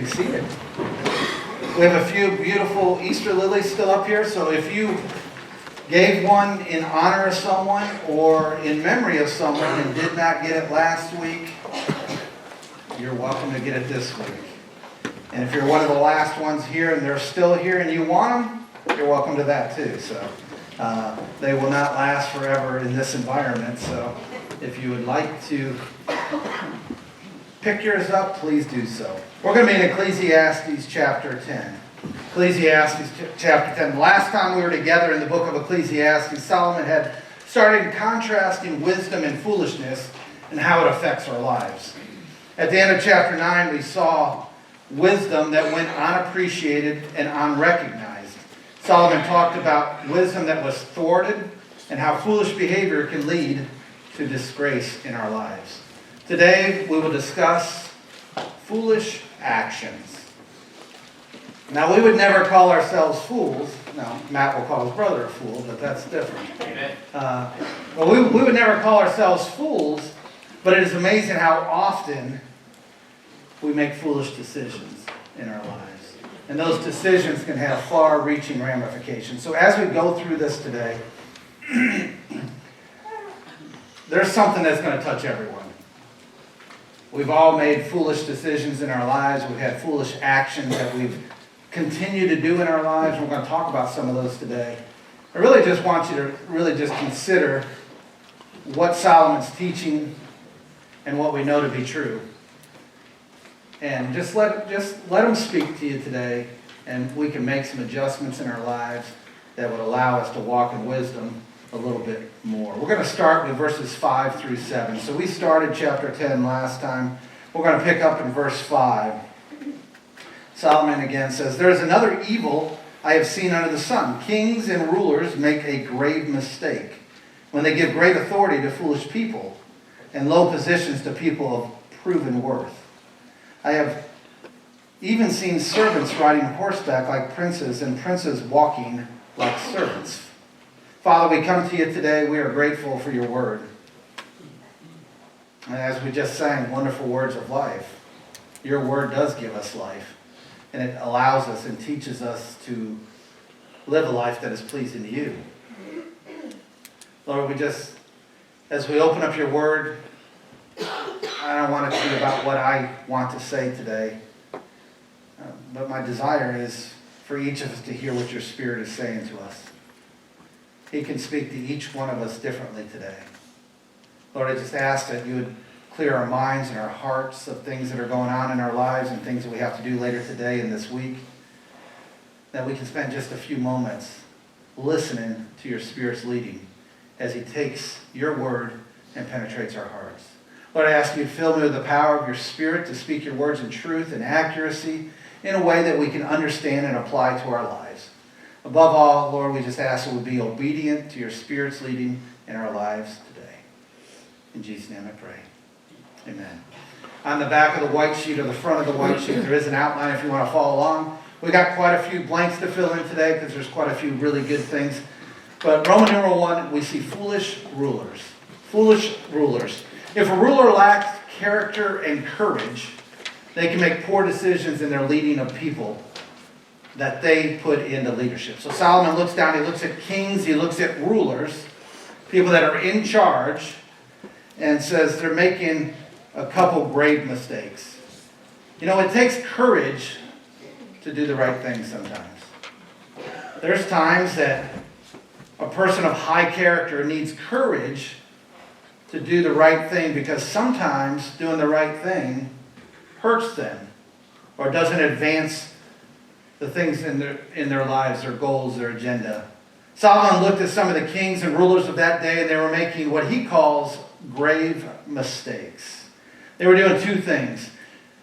be seated. We have a few beautiful Easter lilies still up here, so if you gave one in honor of someone or in memory of someone and did not get it last week, you're welcome to get it this week. And if you're one of the last ones here and they're still here and you want them, you're welcome to that too. So they will not last forever in this environment. So if you would like to pick yours up, please do so. We're going to be in Ecclesiastes chapter 10. Ecclesiastes chapter 10. Last time we were together in the book of Ecclesiastes, Solomon had started contrasting wisdom and foolishness and how it affects our lives. At the end of chapter 9, we saw wisdom that went unappreciated and unrecognized. Solomon talked about wisdom that was thwarted and how foolish behavior can lead to disgrace in our lives. Today, we will discuss foolish actions. Now, we would never call ourselves fools. No, Matt will call his brother a fool, but that's different. But we would never call ourselves fools, but it is amazing how often we make foolish decisions in our lives. And those decisions can have far-reaching ramifications. So as we go through this today, there's something that's going to touch everyone. We've all made foolish decisions in our lives. We've had foolish actions that we've continued to do in our lives. We're going to talk about some of those today. I really just want you to really just consider what Solomon's teaching and what we know to be true. And just let him speak to you today, and we can make some adjustments in our lives that would allow us to walk in wisdom a little bit more. We're going to start with verses 5 through 7. So we started chapter 10 last time. We're going to pick up in verse 5. Solomon again says, "There is another evil I have seen under the sun. Kings and rulers make a grave mistake when they give great authority to foolish people and low positions to people of proven worth. I have even seen servants riding horseback like princes and princes walking like servants." Father, we come to you today. We are grateful for your word. And as we just sang, wonderful words of life, your word does give us life. And it allows us and teaches us to live a life that is pleasing to you. Lord, as we open up your word, I don't want it to be about what I want to say today. But my desire is for each of us to hear what your Spirit is saying to us. He can speak to each one of us differently today. Lord, I just ask that you would clear our minds and our hearts of things that are going on in our lives and things that we have to do later today and this week. That we can spend just a few moments listening to your Spirit's leading as he takes your word and penetrates our hearts. Lord, I ask you to fill me with the power of your Spirit to speak your words in truth and accuracy in a way that we can understand and apply to our lives. Above all, Lord, we just ask that we be obedient to your Spirit's leading in our lives today. In Jesus' name I pray. Amen. On the back of the white sheet or the front of the white sheet, there is an outline if you want to follow along. We got quite a few blanks to fill in today because there's quite a few really good things. But Roman numeral 1, we see foolish rulers. Foolish rulers. If a ruler lacks character and courage, they can make poor decisions in their leading of people that they put into leadership. So Solomon looks down, he looks at kings, he looks at rulers, people that are in charge, and says they're making a couple grave mistakes. You know, it takes courage to do the right thing sometimes. There's times that a person of high character needs courage to do the right thing because sometimes doing the right thing hurts them or doesn't advance the things in their lives, their goals, their agenda. Solomon looked at some of the kings and rulers of that day and they were making what he calls grave mistakes. They were doing two things.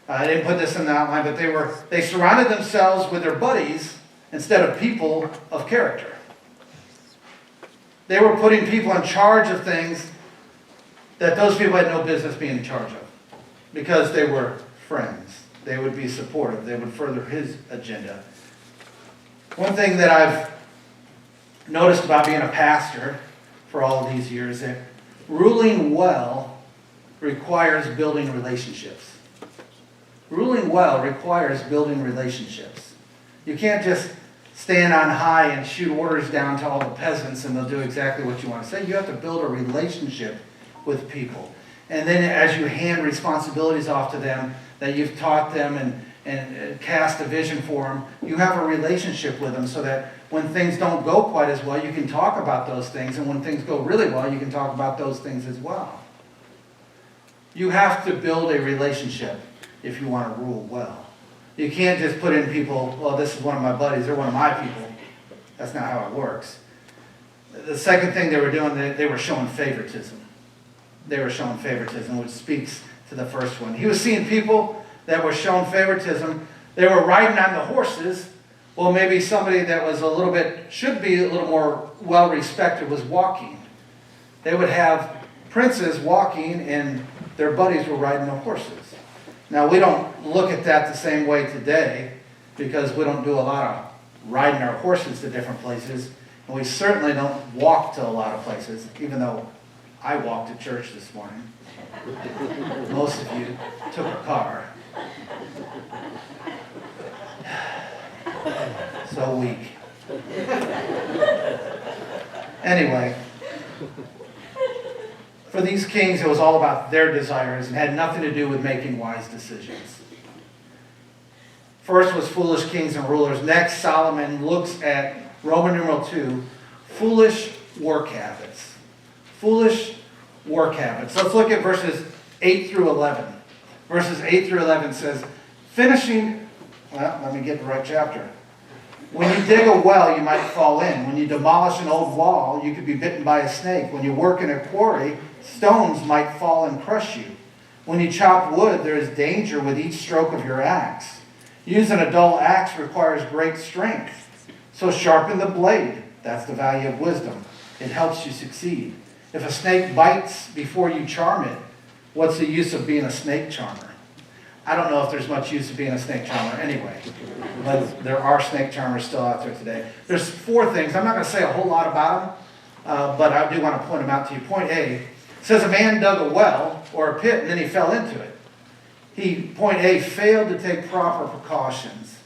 I didn't put this in the outline, but they surrounded themselves with their buddies instead of people of character. They were putting people in charge of things that those people had no business being in charge of because they were friends. They would be supportive. They would further his agenda. One thing that I've noticed about being a pastor for all of these years is that ruling well requires building relationships. ruling well requires building relationships. You can't just stand on high and shoot orders down to all the peasants and they'll do exactly what you want to say. You have to build a relationship with people. And then as you hand responsibilities off to them that you've taught them and cast a vision for them, you have a relationship with them so that when things don't go quite as well, you can talk about those things. And when things go really well, you can talk about those things as well. You have to build a relationship if you want to rule well. You can't just put in people, well, this is one of my buddies, they're one of my people. That's not how it works. The second thing they were doing, they were showing favoritism. They were showing favoritism, which speaks to the first one. He was seeing people that were showing favoritism. They were riding on the horses. Well, maybe somebody that was should be a little more well-respected was walking. They would have princes walking and their buddies were riding the horses. Now, we don't look at that the same way today because we don't do a lot of riding our horses to different places. And we certainly don't walk to a lot of places, even though I walked to church this morning. Most of you took a car. So weak. Anyway, for these kings, it was all about their desires and had nothing to do with making wise decisions. First was foolish kings and rulers. Next, Solomon looks at Roman numeral 2, foolish work habits. Foolish work habits. Let's look at verses 8 through 11. Verses 8 through 11 says, let me get the right chapter. When you dig a well, you might fall in. When you demolish an old wall, you could be bitten by a snake. When you work in a quarry, stones might fall and crush you. When you chop wood, there is danger with each stroke of your axe. Using a dull axe requires great strength. So sharpen the blade. That's the value of wisdom. It helps you succeed. If a snake bites before you charm it, what's the use of being a snake charmer? I don't know if there's much use of being a snake charmer anyway, but there are snake charmers still out there today. There's 4 things. I'm not going to say a whole lot about them, but I do want to point them out to you. Point A says a man dug a well or a pit and then he fell into it. Point A, failed to take proper precautions.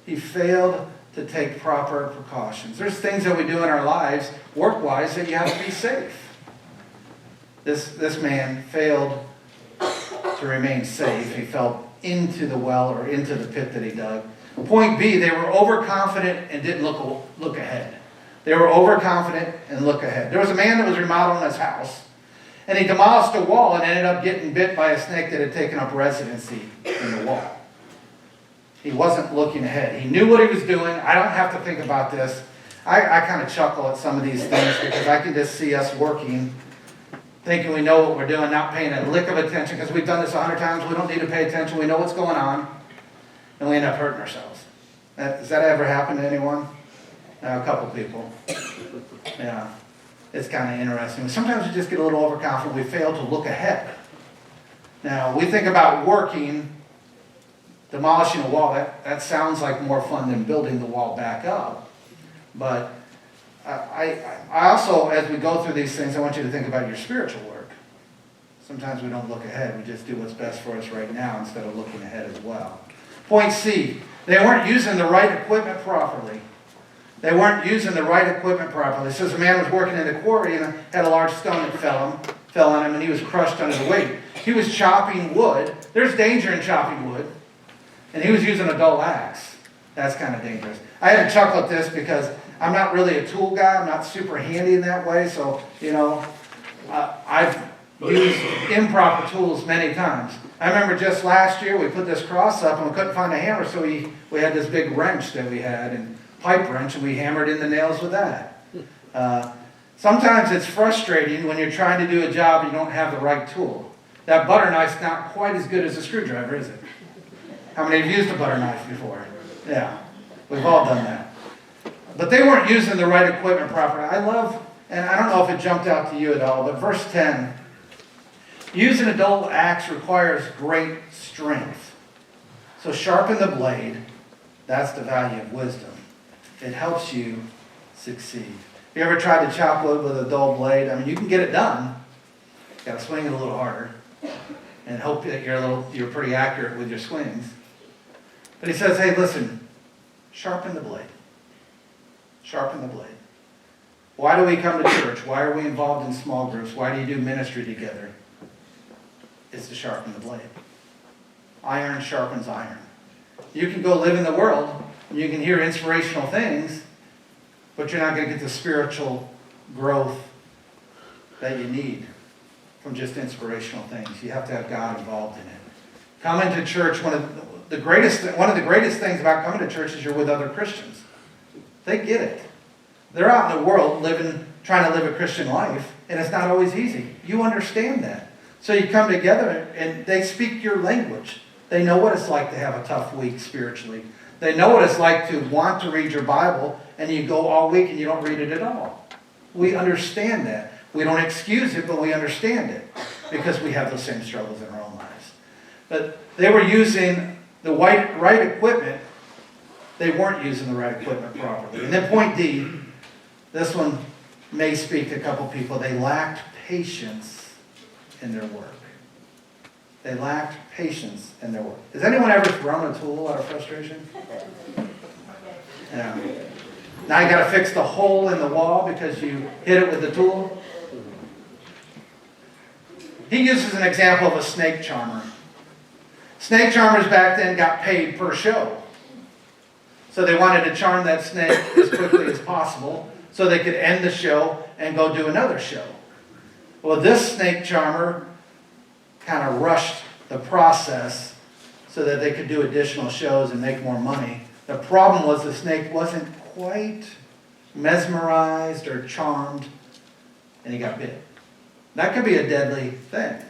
He failed to take proper precautions. There's things that we do in our lives, work-wise, that you have to be safe. This man failed to remain safe. He fell into the well or into the pit that he dug. Point B, they were overconfident and didn't look ahead. They were overconfident and look ahead. There was a man that was remodeling his house, and he demolished a wall and ended up getting bit by a snake that had taken up residency in the wall. He wasn't looking ahead. He knew what he was doing. I don't have to think about this. I kind of chuckle at some of these things because I can just see us working, thinking we know what we're doing, not paying a lick of attention because we've done this 100 times. We don't need to pay attention. We know what's going on, and we end up hurting ourselves. Has that ever happened to anyone? A couple people. Yeah, it's kind of interesting. Sometimes we just get a little overconfident. We fail to look ahead. Now, we think about working, demolishing a wall. That sounds like more fun than building the wall back up. But I also, as we go through these things, I want you to think about your spiritual work. Sometimes we don't look ahead. We just do what's best for us right now instead of looking ahead as well. Point C, they weren't using the right equipment properly. They weren't using the right equipment properly. It says a man was working in the quarry and had a large stone that fell on him, and he was crushed under the weight. He was chopping wood. There's danger in chopping wood. And he was using a dull axe. That's kind of dangerous. I had to chuckle at this because I'm not really a tool guy. I'm not super handy in that way. So, I've used improper tools many times. I remember just last year we put this cross up and we couldn't find a hammer, so we had this big wrench that we had, and pipe wrench, and we hammered in the nails with that. Sometimes it's frustrating when you're trying to do a job and you don't have the right tool. That butter knife's not quite as good as a screwdriver, is it? How many of you used a butter knife before? Yeah, we've all done that. But they weren't using the right equipment properly. I love, and I don't know if it jumped out to you at all, but verse 10, using a dull axe requires great strength. So sharpen the blade. That's the value of wisdom. It helps you succeed. Have you ever tried to chop wood with a dull blade? I mean, you can get it done. You got to swing it a little harder. and hope that you're pretty accurate with your swings. But he says, hey, listen, sharpen the blade. Sharpen the blade. Why do we come to church? Why are we involved in small groups? Why do you do ministry together? It's to sharpen the blade. Iron sharpens iron. You can go live in the world, and you can hear inspirational things, but you're not going to get the spiritual growth that you need from just inspirational things. You have to have God involved in it. Coming to church, one of the greatest things about coming to church is you're with other Christians. They get it. They're out in the world trying to live a Christian life, and it's not always easy. You understand that. So you come together, and they speak your language. They know what it's like to have a tough week spiritually. They know what it's like to want to read your Bible, and you go all week and you don't read it at all. We understand that. We don't excuse it, but we understand it because we have those same struggles in our own lives. But they were using the right equipment. They weren't using the right equipment properly. And then point D, this one may speak to a couple people. They lacked patience in their work. They lacked patience in their work. Has anyone ever thrown a tool out of frustration? Yeah. Now you got to fix the hole in the wall because you hit it with the tool. He uses an example of a snake charmer. Snake charmers back then got paid per show. So they wanted to charm that snake as quickly as possible so they could end the show and go do another show. Well, this snake charmer kind of rushed the process so that they could do additional shows and make more money. The problem was the snake wasn't quite mesmerized or charmed, and he got bit. That could be a deadly thing,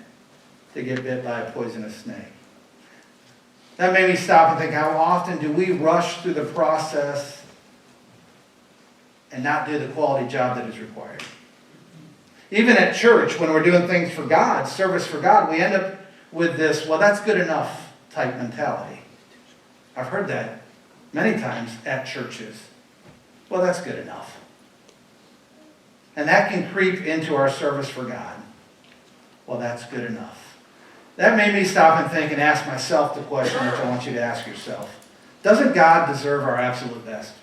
to get bit by a poisonous snake. That made me stop and think, how often do we rush through the process and not do the quality job that is required? Even at church, when we're doing things for God, service for God, we end up with this, well, that's good enough type mentality. I've heard that many times at churches. Well, that's good enough. And that can creep into our service for God. Well, that's good enough. That made me stop and think and ask myself the question which I want you to ask yourself. Doesn't God deserve our absolute best?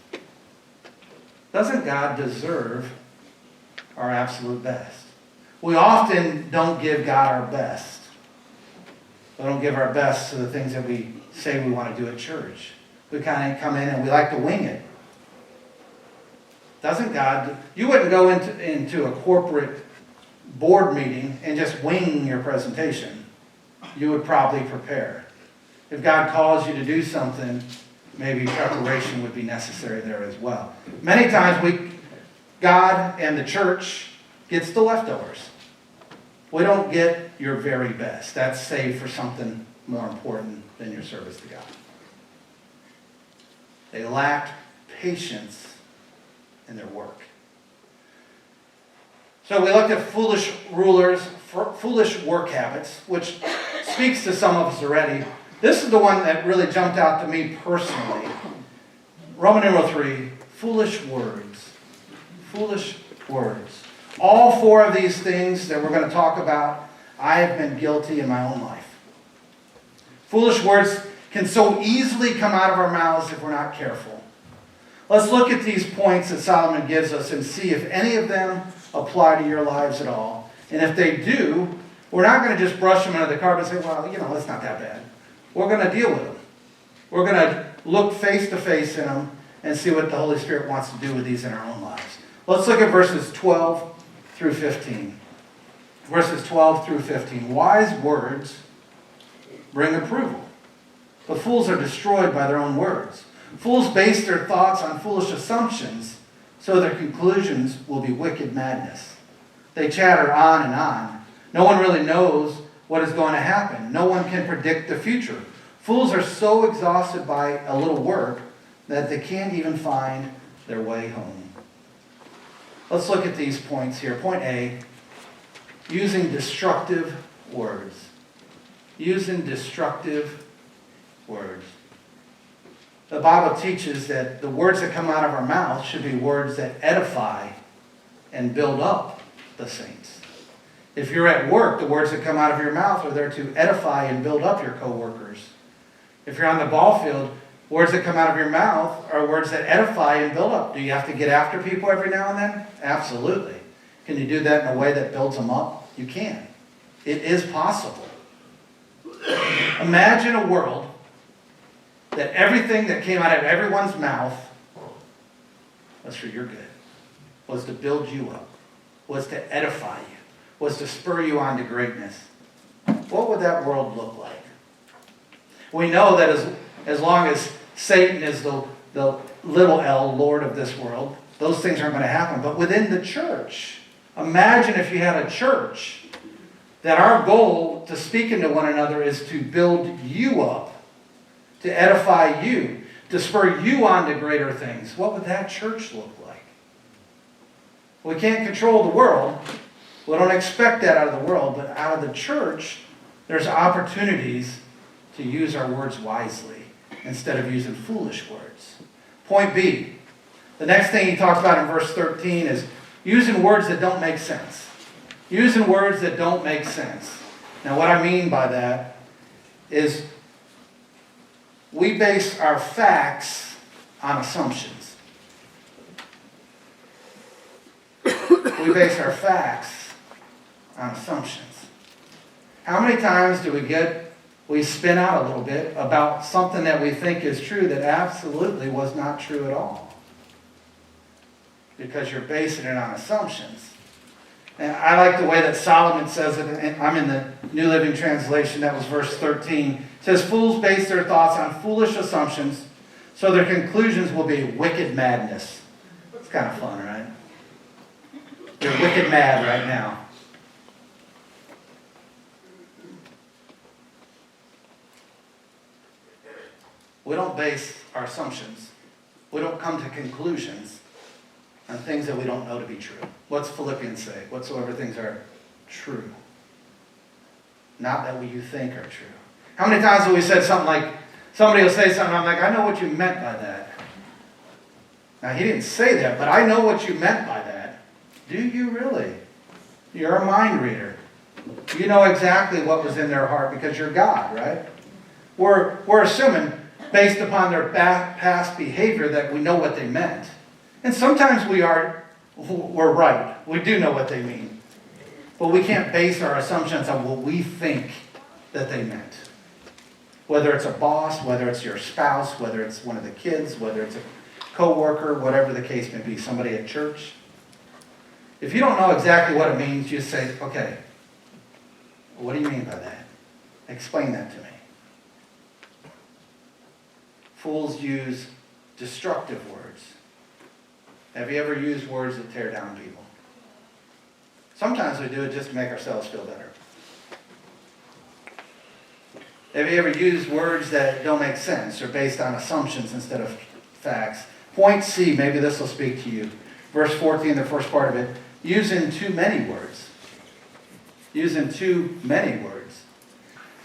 Doesn't God deserve our absolute best? We often don't give God our best. We don't give our best to the things that we say we want to do at church. We kind of come in and we like to wing it. Doesn't God, you wouldn't go into a corporate board meeting and just wing your presentation. You would probably prepare. If God calls you to do something, maybe preparation would be necessary there as well. Many times God and the church gets the leftovers. We don't get your very best. That's saved for something more important than your service to God. They lacked patience in their work. So we looked at foolish rulers, foolish work habits, which speaks to some of us already. This is the one that really jumped out to me personally. Roman numeral 3, foolish words. Foolish words. All four of these things that we're going to talk about, I have been guilty in my own life. Foolish words can so easily come out of our mouths if we're not careful. Let's look at these points that Solomon gives us and see if any of them apply to your lives at all. And if they do, we're not going to just brush them under the carpet and say, well, it's not that bad. We're going to deal with them. We're going to look face to face in them and see what the Holy Spirit wants to do with these in our own lives. Let's look at verses 12 through 15. Verses 12 through 15. Wise words bring approval, but fools are destroyed by their own words. Fools base their thoughts on foolish assumptions, so their conclusions will be wicked madness. They chatter on and on. No one really knows what is going to happen. No one can predict the future. Fools are so exhausted by a little work that they can't even find their way home. Let's look at these points here. Point A, using destructive words. Using destructive words. The Bible teaches that the words that come out of our mouth should be words that edify and build up the saints. If you're at work, the words that come out of your mouth are there to edify and build up your coworkers. If you're on the ball field, words that come out of your mouth are words that edify and build up. Do you have to get after people every now and then? Absolutely. Can you do that in a way that builds them up? You can. It is possible. Imagine a world that everything that came out of everyone's mouth was for your good, was to build you up, was to edify you, was to spur you on to greatness. What would that world look like? We know that as long as Satan is the little L, Lord of this world, those things aren't going to happen. But within the church, imagine if you had a church that our goal to speak into one another is to build you up, to edify you, to spur you on to greater things. What would that church look like? We can't control the world. We don't expect that out of the world, but out of the church, there's opportunities to use our words wisely instead of using foolish words. Point B. The next thing he talks about in verse 13 is using words that don't make sense. Using words that don't make sense. Now what I mean by that is we base our facts on assumptions. We base our facts on assumptions. How many times do we spin out a little bit about something that we think is true that absolutely was not true at all? Because you're basing it on assumptions. And I like the way that Solomon says it, and I'm in the New Living Translation, that was verse 13. It says, fools base their thoughts on foolish assumptions, so their conclusions will be wicked madness. It's kind of fun, right? You're wicked mad right now. We don't base our assumptions. We don't come to conclusions on things that we don't know to be true. What's Philippians say? Whatsoever things are true. Not that what you think are true. How many times have we said something like, somebody will say something, I'm like, I know what you meant by that. Now, he didn't say that, but I know what you meant by that. Do you really? You're a mind reader. You know exactly what was in their heart because you're God, right? We're assuming, based upon their past behavior, that we know what they meant. And sometimes we're right. We do know what they mean. But we can't base our assumptions on what we think that they meant. Whether it's a boss, whether it's your spouse, whether it's one of the kids, whether it's a co-worker, whatever the case may be, somebody at church. If you don't know exactly what it means, you say, okay, what do you mean by that? Explain that to me. Fools use destructive words. Have you ever used words that tear down people? Sometimes we do it just to make ourselves feel better. Have you ever used words that don't make sense or based on assumptions instead of facts? Point C, maybe this will speak to you. Verse 14, the first part of it, using too many words. Using too many words.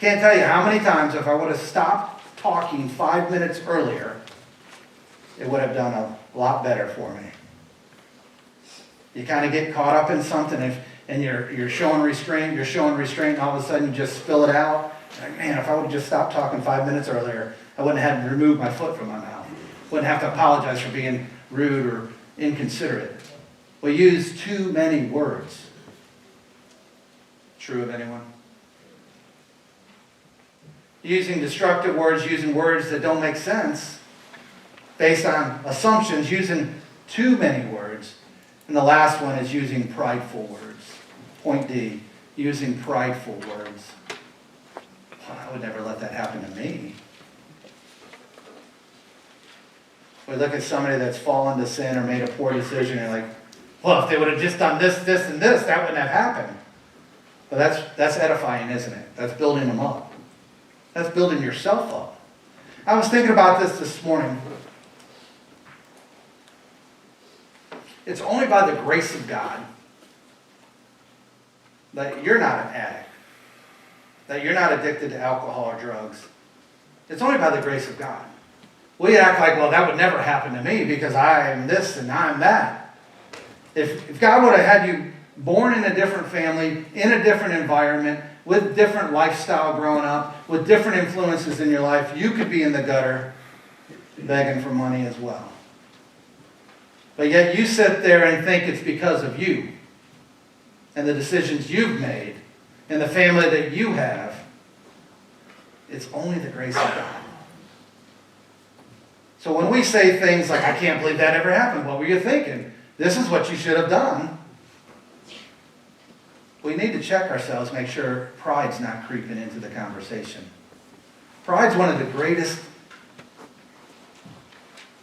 Can't tell you how many times if I would have stopped talking 5 minutes earlier, it would have done a lot better for me. You kind of get caught up in something and you're showing restraint, and all of a sudden you just spill it out. Like, man, if I would have just stopped talking 5 minutes earlier, I wouldn't have had to remove my foot from my mouth. Wouldn't have to apologize for being rude or inconsiderate. We use too many words. True of anyone? Using destructive words, using words that don't make sense, based on assumptions, using too many words. And the last one is using prideful words. Point D, using prideful words. Well, I would never let that happen to me. We look at somebody that's fallen to sin or made a poor decision and like, well, if they would have just done this, this, and this, that wouldn't have happened. But that's edifying, isn't it? That's building them up. That's building yourself up. I was thinking about this morning. It's only by the grace of God that you're not an addict, that you're not addicted to alcohol or drugs. It's only by the grace of God. We act like, well, that would never happen to me because I am this and I'm that. If God would have had you born in a different family, in a different environment, with different lifestyle growing up, with different influences in your life, you could be in the gutter begging for money as well. But yet you sit there and think it's because of you and the decisions you've made and the family that you have. It's only the grace of God. So when we say things like, I can't believe that ever happened, what were you thinking? This is what you should have done. We need to check ourselves, make sure pride's not creeping into the conversation. Pride's one of the greatest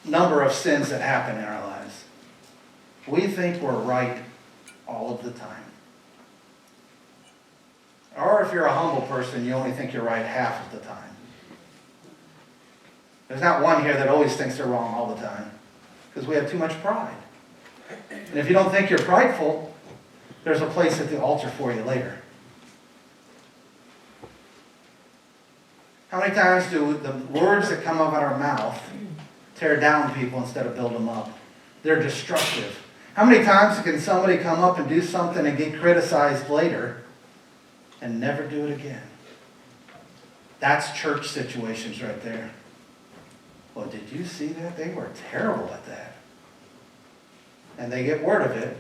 number of sins that happen in our lives. We think we're right all of the time. Or if you're a humble person, you only think you're right half of the time. There's not one here that always thinks they're wrong all the time, because we have too much pride. And if you don't think you're prideful, there's a place at the altar for you later. How many times do the words that come out of our mouth tear down people instead of build them up? They're destructive. How many times can somebody come up and do something and get criticized later and never do it again? That's church situations right there. Well, did you see that? They were terrible at that. And they get word of it,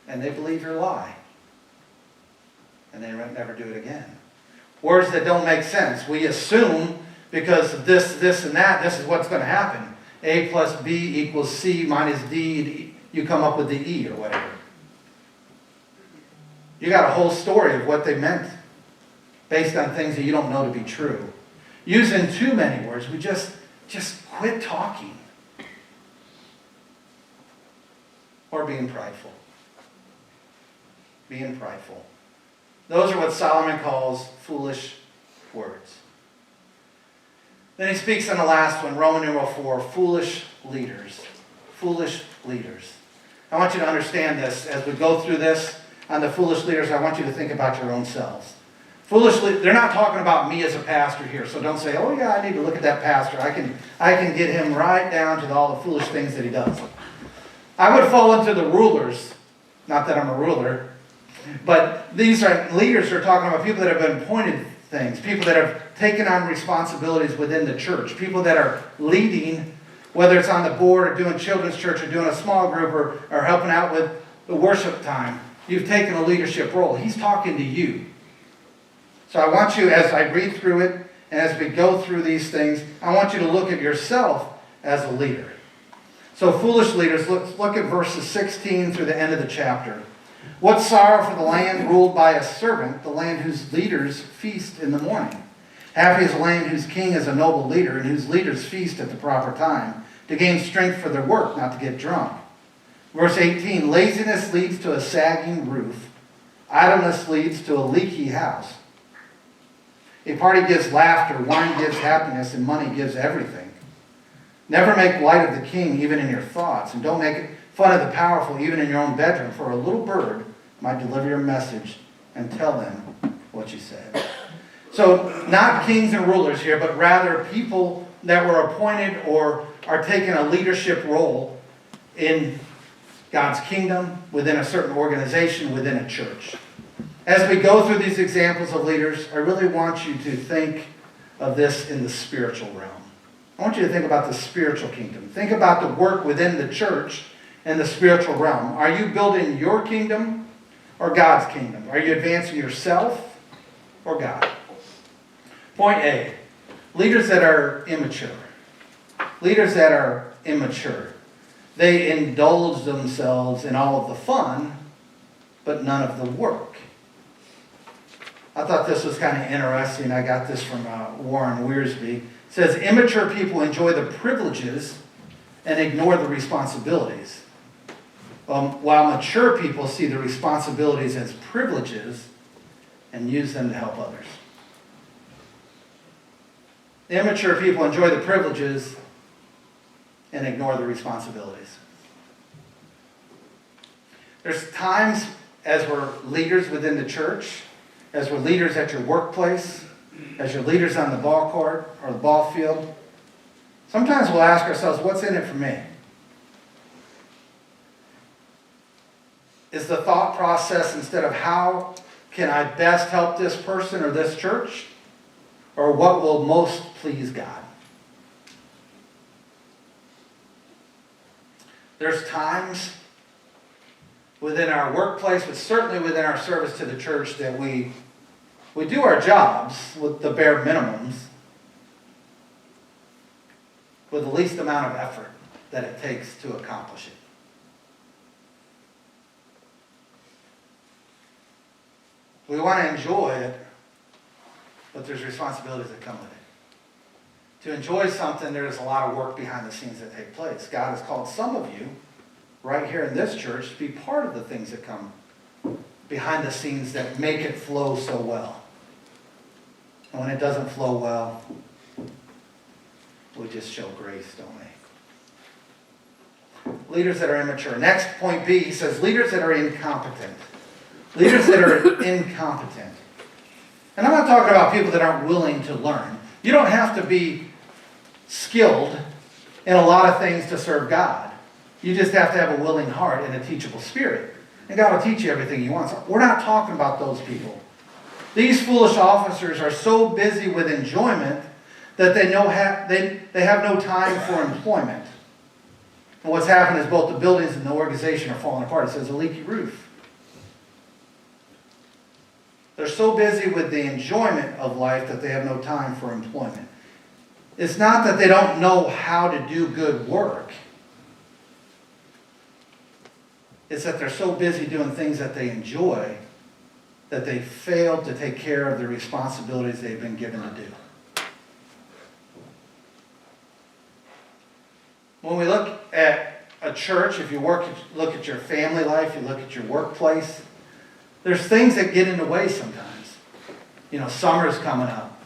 and they believe your lie. And they never do it again. Words that don't make sense. We assume because of this, and that, this is what's going to happen. A plus B equals C minus D. You come up with the E or whatever. You got a whole story of what they meant based on things that you don't know to be true. Using too many words, we just quit talking. Or being prideful. Being prideful. Those are what Solomon calls foolish words. Then he speaks on the last one, Roman numeral 4, foolish leaders. Foolish leaders. I want you to understand this. As we go through this on the foolish leaders, I want you to think about your own selves. Foolishly, they're not talking about me as a pastor here, so don't say, oh yeah, I need to look at that pastor. I can get him right down to all the foolish things that he does. I would fall into the rulers, not that I'm a ruler, but these are leaders who are talking about people that have been appointed things, people that have taken on responsibilities within the church, people that are leading, whether it's on the board or doing children's church or doing a small group or helping out with the worship time. You've taken a leadership role. He's talking to you. So I want you, as I read through it, and as we go through these things, I want you to look at yourself as a leader. So foolish leaders, let's look at verses 16 through the end of the chapter. What sorrow for the land ruled by a servant, the land whose leaders feast in the morning. Happy is the land whose king is a noble leader, and whose leaders feast at the proper time, to gain strength for their work, not to get drunk. Verse 18, laziness leads to a sagging roof. Idleness leads to a leaky house. A party gives laughter, wine gives happiness, and money gives everything. Never make light of the king, even in your thoughts, and don't make fun of the powerful, even in your own bedroom, for a little bird might deliver your message and tell them what you said. So, not kings and rulers here, but rather people that were appointed or are taking a leadership role in God's kingdom, within a certain organization, within a church. As we go through these examples of leaders, I really want you to think of this in the spiritual realm. I want you to think about the spiritual kingdom. Think about the work within the church and the spiritual realm. Are you building your kingdom or God's kingdom? Are you advancing yourself or God? Point A, leaders that are immature. Leaders that are immature. They indulge themselves in all of the fun, but none of the work. I thought this was kind of interesting. I got this from Warren Wiersbe. It says, immature people enjoy the privileges and ignore the responsibilities, while mature people see the responsibilities as privileges and use them to help others. Immature people enjoy the privileges and ignore the responsibilities. There's times as we're leaders within the church, as we're leaders at your workplace, as you're leaders on the ball court or the ball field, sometimes we'll ask ourselves, what's in it for me? Is the thought process, instead of how can I best help this person or this church, or what will most please God? There's times within our workplace, but certainly within our service to the church, that we do our jobs with the bare minimums, with the least amount of effort that it takes to accomplish it. We want to enjoy it, but there's responsibilities that come with it. To enjoy something, there's a lot of work behind the scenes that take place. God has called some of you, right here in this church, to be part of the things that come behind the scenes that make it flow so well. And when it doesn't flow well, we just show grace, don't we? Leaders that are immature. Next, point B, he says, leaders that are incompetent. Leaders that are incompetent. And I'm not talking about people that aren't willing to learn. You don't have to be skilled in a lot of things to serve God. You just have to have a willing heart and a teachable spirit. And God will teach you everything He wants. We're not talking about those people. These foolish officers are so busy with enjoyment that they have no time for employment. And what's happened is both the buildings and the organization are falling apart. It says a leaky roof. They're so busy with the enjoyment of life that they have no time for employment. It's not that they don't know how to do good work. It's that they're so busy doing things that they enjoy that they fail to take care of the responsibilities they've been given to do. When we look at a church, if you look at your family life, you look at your workplace, there's things that get in the way sometimes. Summer's coming up.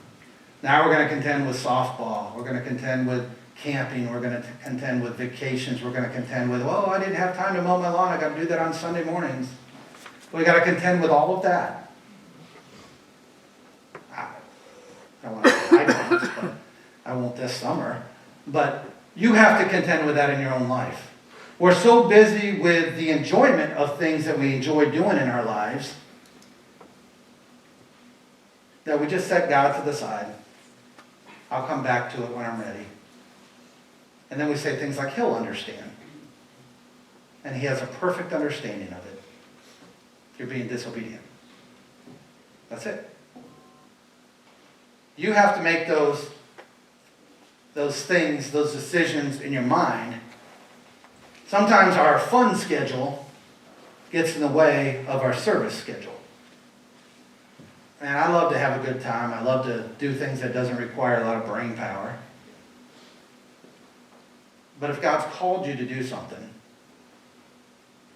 Now we're going to contend with softball. We're going to contend with camping. We're going to contend with vacations. We're going to contend with, I didn't have time to mow my lawn. I got to do that on Sunday mornings. We got to contend with all of that. I don't want to hide it, but I won't this summer. But you have to contend with that in your own life. We're so busy with the enjoyment of things that we enjoy doing in our lives that we just set God to the side. I'll come back to it when I'm ready. And then we say things like, He'll understand. And He has a perfect understanding of it. You're being disobedient. That's it. You have to make those things, those decisions in your mind. Sometimes our fun schedule gets in the way of our service schedule. And I love to have a good time. I love to do things that doesn't require a lot of brain power. But if God's called you to do something,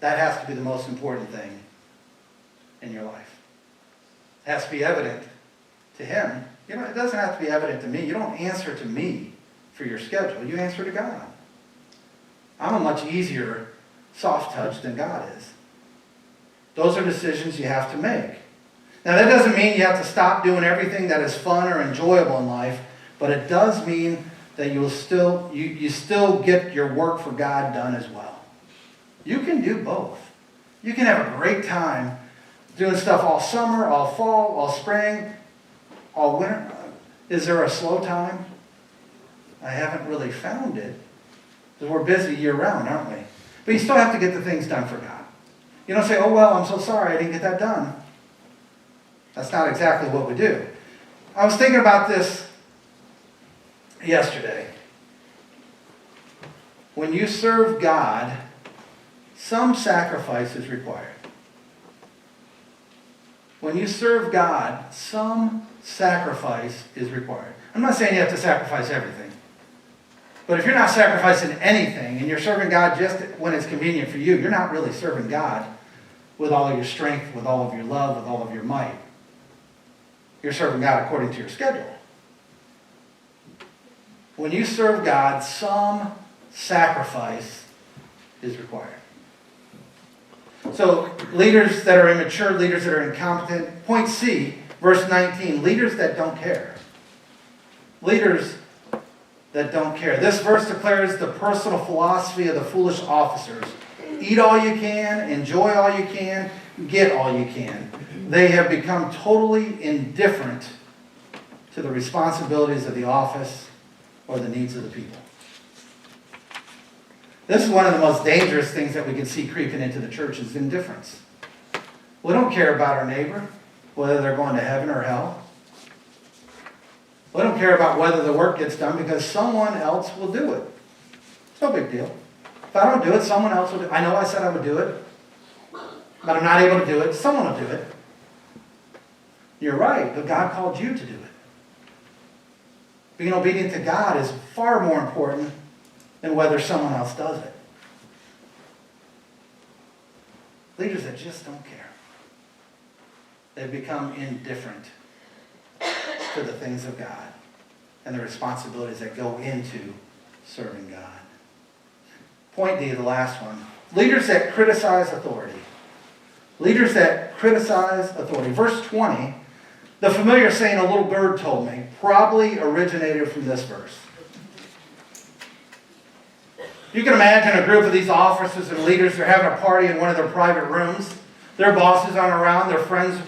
that has to be the most important thing in your life. It has to be evident to Him. It doesn't have to be evident to me. You don't answer to me for your schedule. You answer to God. I'm a much easier soft touch than God is. Those are decisions you have to make. Now, that doesn't mean you have to stop doing everything that is fun or enjoyable in life, but it does mean that you still get your work for God done as well. You can do both. You can have a great time doing stuff all summer, all fall, all spring, all winter. Is there a slow time? I haven't really found it. Because we're busy year-round, aren't we? But you still have to get the things done for God. You don't say, I'm so sorry I didn't get that done. That's not exactly what we do. I was thinking about this yesterday. When you serve God, some sacrifice is required. When you serve God, some sacrifice is required. I'm not saying you have to sacrifice everything. But if you're not sacrificing anything and you're serving God just when it's convenient for you, you're not really serving God with all of your strength, with all of your love, with all of your might. You're serving God according to your schedule. When you serve God, some sacrifice is required. So, leaders that are immature, leaders that are incompetent. Point C, verse 19, leaders that don't care. Leaders that don't care. This verse declares the personal philosophy of the foolish officers eat all you can, enjoy all you can, get all you can. They have become totally indifferent to the responsibilities of the office or the needs of the people. This is one of the most dangerous things that we can see creeping into the church is indifference. We don't care about our neighbor, whether they're going to heaven or hell. We don't care about whether the work gets done because someone else will do it. It's no big deal. If I don't do it, someone else will do it. I know I said I would do it, but I'm not able to do it. Someone will do it. You're right, but God called you to do it. Being obedient to God is far more important than whether someone else does it. Leaders that just don't care. They've become indifferent to the things of God and the responsibilities that go into serving God. Point D, the last one. Leaders that criticize authority. Leaders that criticize authority. Verse 20, the familiar saying, "a little bird told me," probably originated from this verse. You can imagine a group of these officers and leaders, they're having a party in one of their private rooms. Their bosses aren't around, their friends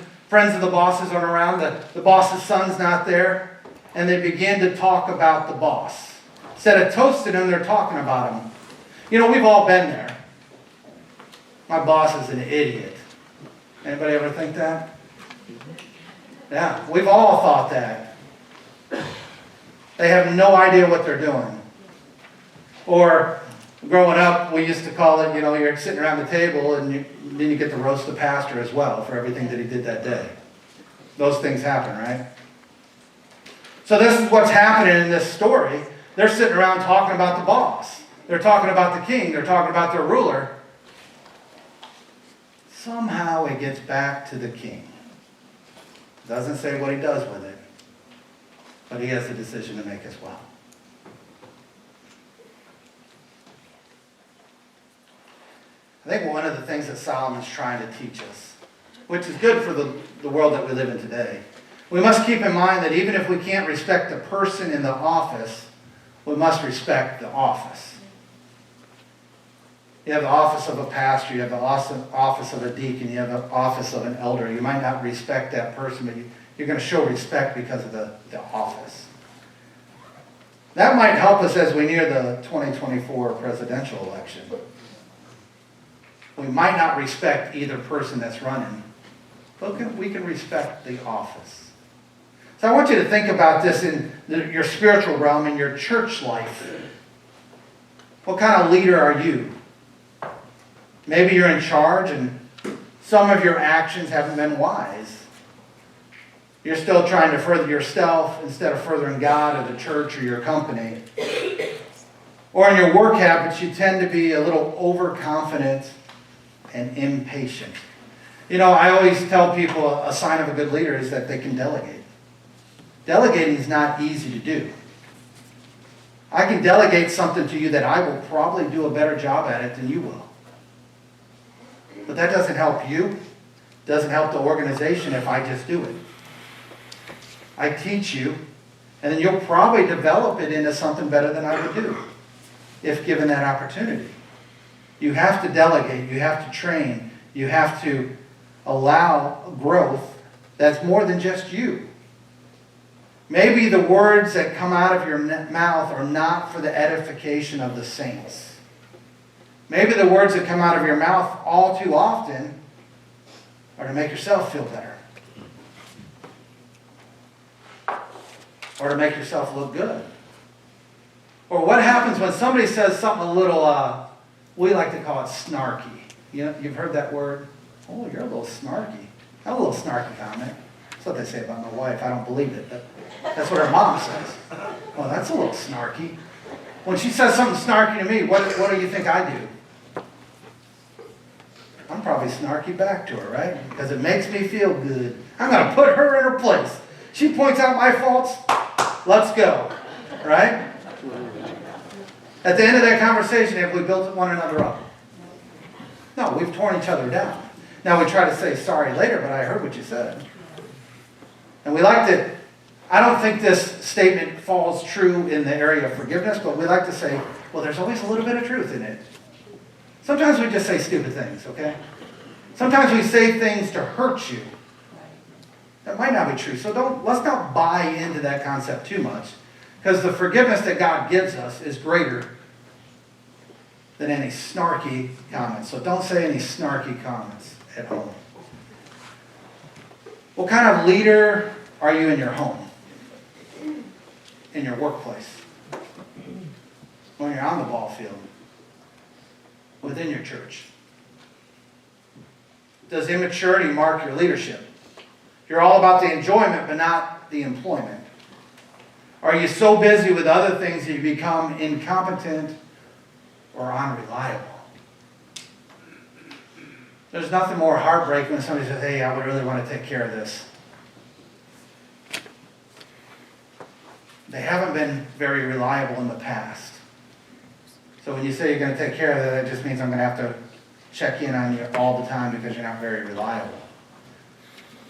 of the bosses aren't around, the boss's son's not there, and they begin to talk about the boss. Instead of toasting him, they're talking about him. You know, we've all been there. My boss is an idiot. Anybody ever think that? Yeah, we've all thought that. They have no idea what they're doing. Or growing up, we used to call it, you're sitting around the table and then you get to roast the pastor as well for everything that he did that day. Those things happen, right? So this is what's happening in this story. They're sitting around talking about the boss. They're talking about the king. They're talking about their ruler. Somehow it gets back to the king. Doesn't say what he does with it, but he has a decision to make as well. I think one of the things that Solomon's trying to teach us, which is good for the world that we live in today, we must keep in mind that even if we can't respect the person in the office, we must respect the office. You have the office of a pastor, you have the office of a deacon, you have the office of an elder. You might not respect that person, but you're going to show respect because of the office. That might help us as we near the 2024 presidential election. We might not respect either person that's running, but we can respect the office. So I want you to think about this in your spiritual realm, in your church life. What kind of leader are you? Maybe you're in charge and some of your actions haven't been wise. You're still trying to further yourself instead of furthering God or the church or your company. Or in your work habits, you tend to be a little overconfident and impatient. I always tell people a sign of a good leader is that they can delegate. Delegating is not easy to do. I can delegate something to you that I will probably do a better job at it than you will. But that doesn't help you. It doesn't help the organization if I just do it. I teach you, and then you'll probably develop it into something better than I would do, if given that opportunity. You have to delegate, you have to train, you have to allow growth that's more than just you. Maybe the words that come out of your mouth are not for the edification of the saints. Maybe the words that come out of your mouth all too often are to make yourself feel better. Or to make yourself look good. Or what happens when somebody says something a little, we like to call it snarky. You've heard that word? Oh, you're a little snarky. I'm a little snarky comment. That's what they say about my wife. I don't believe it, but that's what her mom says. Well, that's a little snarky. When she says something snarky to me, what do you think I do? I'm probably snarky back to her, right? Because it makes me feel good. I'm going to put her in her place. She points out my faults. Let's go. Right? At the end of that conversation, have we built one another up? No, we've torn each other down. Now we try to say sorry later, but I heard what you said. And we like to, I don't think this statement falls true in the area of forgiveness, but we like to say, well, there's always a little bit of truth in it. Sometimes we just say stupid things, okay? Sometimes we say things to hurt you. That might not be true. So let's not buy into that concept too much. Because the forgiveness that God gives us is greater than any snarky comments. So don't say any snarky comments at home. What kind of leader are you in your home? In your workplace? When you're on the ball field? Within your church? Does immaturity mark your leadership? You're all about the enjoyment, but not the employment. Are you so busy with other things that you become incompetent or unreliable? There's nothing more heartbreaking when somebody says, hey, I would really want to take care of this. They haven't been very reliable in the past. So when you say you're going to take care of that, it just means I'm going to have to check in on you all the time because you're not very reliable.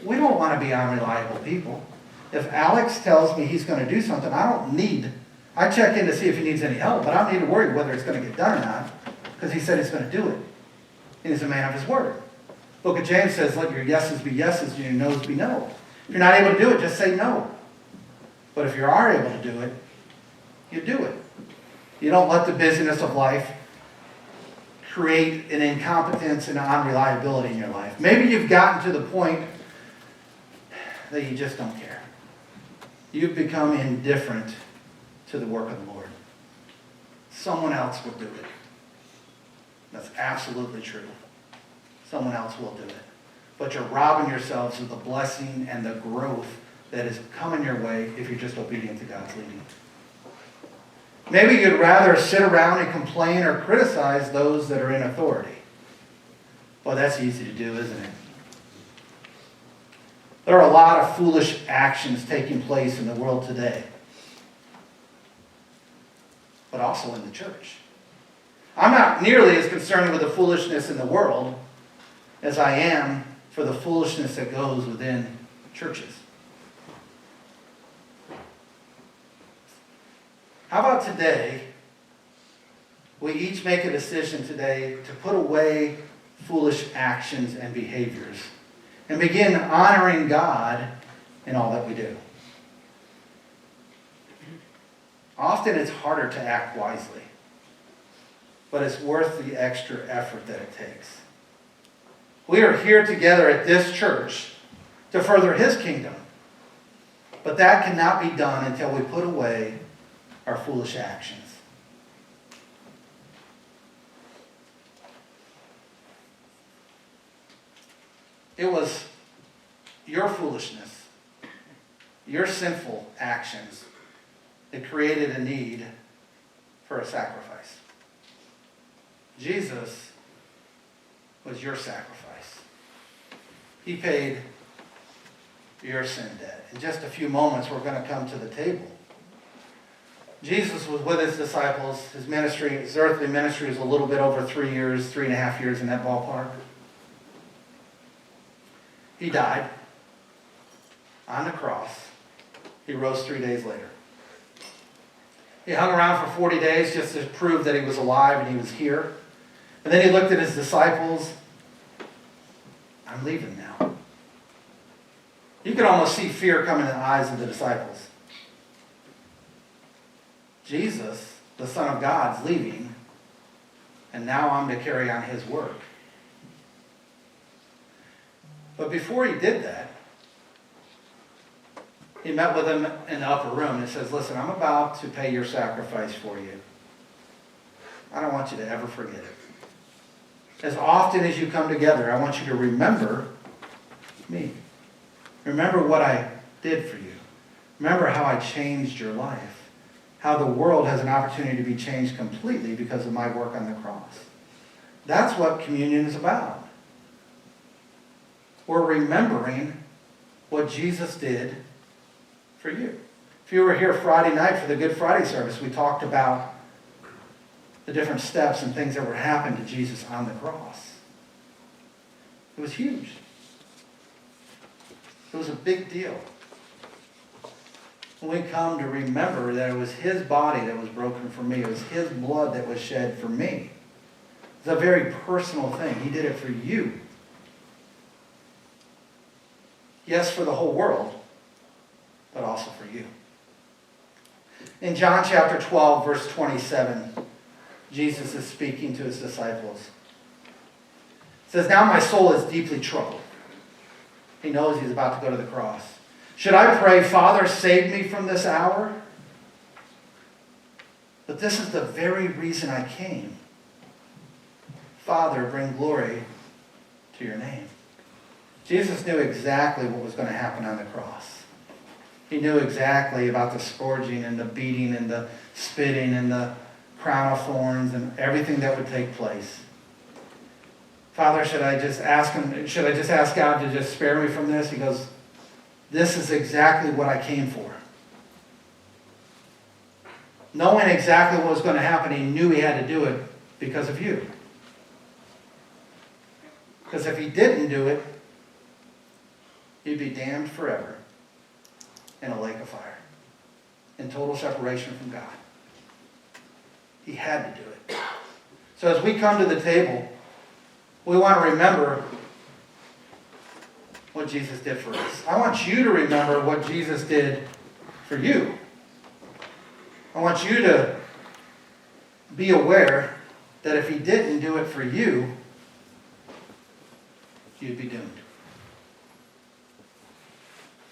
We don't want to be unreliable people. If Alex tells me he's going to do something, I check in to see if he needs any help, but I don't need to worry whether it's going to get done or not because he said he's going to do it. And he's a man of his word. Book of James says, let your yeses be yeses and your noes be no. If you're not able to do it, just say no. But if you are able to do it, you do it. You don't let the busyness of life create an incompetence and an unreliability in your life. Maybe you've gotten to the point that you just don't care. You've become indifferent to the work of the Lord. Someone else will do it. That's absolutely true. Someone else will do it. But you're robbing yourselves of the blessing and the growth that is coming your way if you're just obedient to God's leading. Maybe you'd rather sit around and complain or criticize those that are in authority. Well, that's easy to do, isn't it? There are a lot of foolish actions taking place in the world today, but also in the church. I'm not nearly as concerned with the foolishness in the world as I am for the foolishness that goes within churches. How about today, we each make a decision today to put away foolish actions and behaviors and begin honoring God in all that we do. Often it's harder to act wisely, but it's worth the extra effort that it takes. We are here together at this church to further His kingdom, but that cannot be done until we put away our foolish actions. It was your foolishness, your sinful actions that created a need for a sacrifice. Jesus was your sacrifice. He paid your sin debt. In just a few moments, we're going to come to the table. Jesus was with His disciples. His ministry, His earthly ministry was a little bit over 3 years, 3.5 years in that ballpark. He died on the cross. He rose 3 days later. He hung around for 40 days just to prove that He was alive and He was here. And then He looked at His disciples. I'm leaving now. You could almost see fear come in the eyes of the disciples. Jesus, the Son of God, is leaving, and now I'm to carry on His work. But before He did that, He met with them in the upper room and says, listen, I'm about to pay your sacrifice for you. I don't want you to ever forget it. As often as you come together, I want you to remember me. Remember what I did for you. Remember how I changed your life. How the world has an opportunity to be changed completely because of my work on the cross. That's what communion is about. We're remembering what Jesus did for you. If you were here Friday night for the Good Friday service, we talked about the different steps and things that were happening to Jesus on the cross. It was huge. It was a big deal. When we come to remember that it was His body that was broken for me, it was His blood that was shed for me, It's a very personal thing. He did it for you. Yes, for the whole world, but also for you. In John chapter 12, verse 27, Jesus is speaking to his disciples. It says, "Now my soul is deeply troubled." He knows he's about to go to the cross. "Should I pray, 'Father, save me from this hour?' But this is the very reason I came. Father, bring glory to your name." Jesus knew exactly what was going to happen on the cross. He knew exactly about the scourging and the beating and the spitting and the crown of thorns and everything that would take place. "Father, should I just ask God to just spare me from this?" He goes, "This is exactly what I came for." Knowing exactly what was going to happen, he knew he had to do it because of you. Because if he didn't do it, he'd be damned forever in a lake of fire, in total separation from God. He had to do it. So as we come to the table, we want to remember what Jesus did for us. I want you to remember what Jesus did for you. I want you to be aware that if he didn't do it for you, you'd be doomed.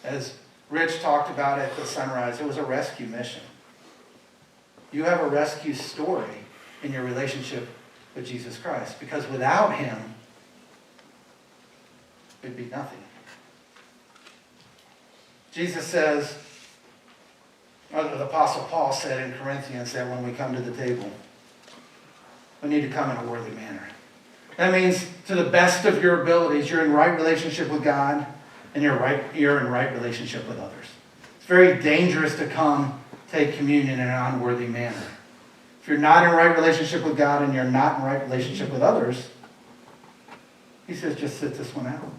As Rich talked about at the sunrise, it was a rescue mission. You have a rescue story in your relationship with Jesus Christ, because without him, it'd be nothing. Jesus says, or the Apostle Paul said in Corinthians, that when we come to the table, we need to come in a worthy manner. That means to the best of your abilities, you're in right relationship with God, and you're in right relationship with others. It's very dangerous to come take communion in an unworthy manner. If you're not in right relationship with God and you're not in right relationship with others, he says, just sit this one out.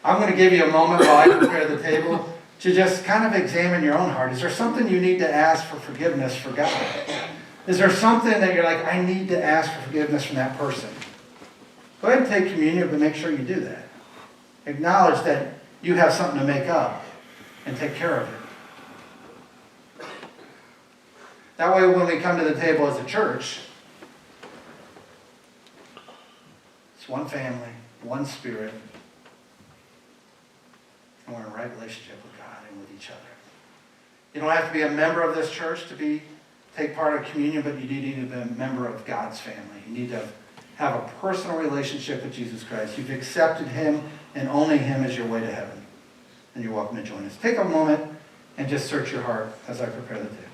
I'm going to give you a moment while I prepare the table to just kind of examine your own heart. Is there something you need to ask for forgiveness for God? Is there something that you're like, I need to ask for forgiveness from that person? Go ahead and take communion, but make sure you do that. Acknowledge that you have something to make up and take care of it. That way, when we come to the table as a church, it's one family, one spirit, and we're in right relationship with God and with each other. You don't have to be a member of this church to take part of communion, but you do need to be a member of God's family. You need to have a personal relationship with Jesus Christ. You've accepted him and only him as your way to heaven. And you're welcome to join us. Take a moment and just search your heart as I prepare the table.